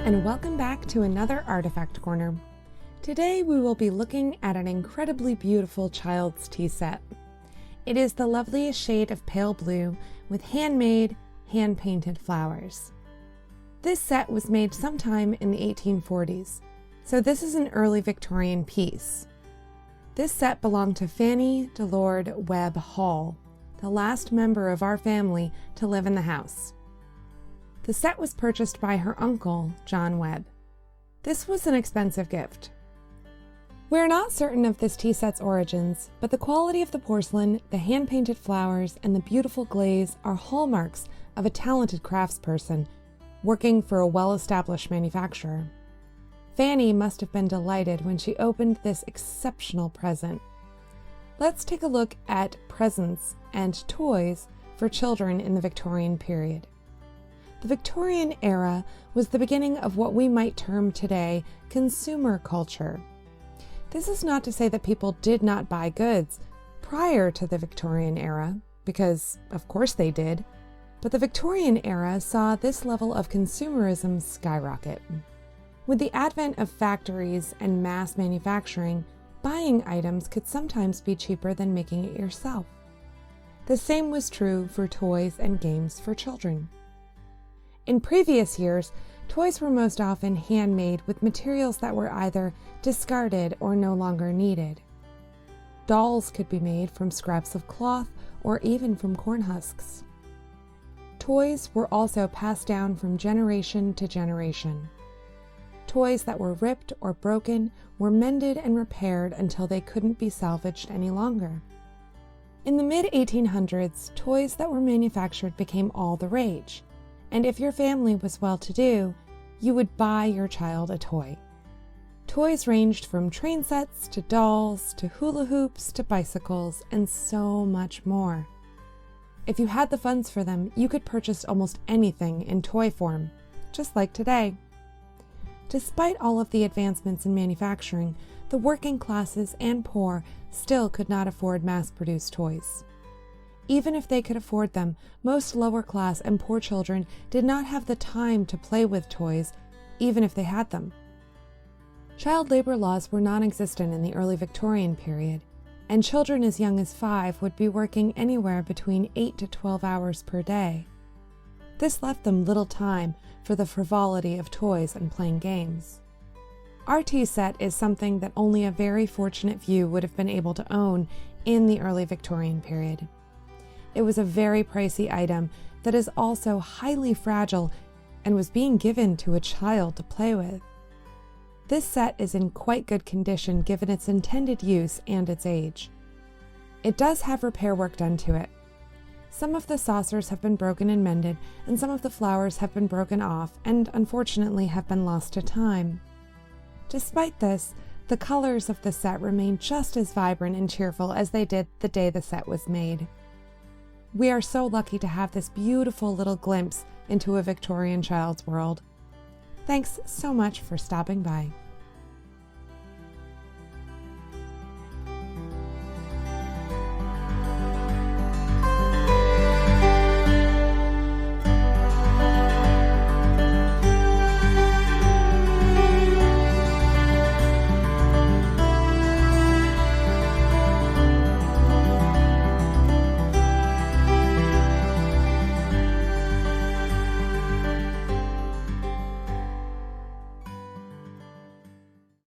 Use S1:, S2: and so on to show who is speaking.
S1: and welcome back to another Artifact Corner. Today we will be looking at an incredibly beautiful child's tea set. It is the loveliest shade of pale blue with handmade, hand-painted flowers. This set was made sometime in the 1840s, so this is an early Victorian piece. This set belonged to Fannie Delord Webb Hall, the last member of our family to live in the house. The set was purchased by her uncle, John Webb. This was an expensive gift. We're not certain of this tea set's origins, but the quality of the porcelain, the hand-painted flowers, and the beautiful glaze are hallmarks of a talented craftsperson working for a well-established manufacturer. Fannie must have been delighted when she opened this exceptional present. Let's take a look at presents and toys for children in the Victorian period. The Victorian era was the beginning of what we might term today consumer culture. This is not to say that people did not buy goods prior to the Victorian era, because of course they did, but the Victorian era saw this level of consumerism skyrocket. With the advent of factories and mass manufacturing, buying items could sometimes be cheaper than making it yourself. The same was true for toys and games for children. In previous years, toys were most often handmade with materials that were either discarded or no longer needed. Dolls could be made from scraps of cloth or even from corn husks. Toys were also passed down from generation to generation. Toys that were ripped or broken were mended and repaired until they couldn't be salvaged any longer. In the mid-1800s, toys that were manufactured became all the rage. And if your family was well-to-do, you would buy your child a toy. Toys ranged from train sets to dolls to hula hoops to bicycles and so much more. If you had the funds for them, you could purchase almost anything in toy form, just like today. Despite all of the advancements in manufacturing, the working classes and poor still could not afford mass-produced toys. Even if they could afford them, most lower class and poor children did not have the time to play with toys, even if they had them. Child labor laws were non-existent in the early Victorian period, and children as young as 5 would be working anywhere between 8 to 12 hours per day. This left them little time for the frivolity of toys and playing games. Our tea set is something that only a very fortunate few would have been able to own in the early Victorian period. It was a very pricey item that is also highly fragile and was being given to a child to play with. This set is in quite good condition given its intended use and its age. It does have repair work done to it. Some of the saucers have been broken and mended, and some of the flowers have been broken off and unfortunately have been lost to time. Despite this, the colors of the set remain just as vibrant and cheerful as they did the day the set was made. We are so lucky to have this beautiful little glimpse into a Victorian child's world. Thanks so much for stopping by.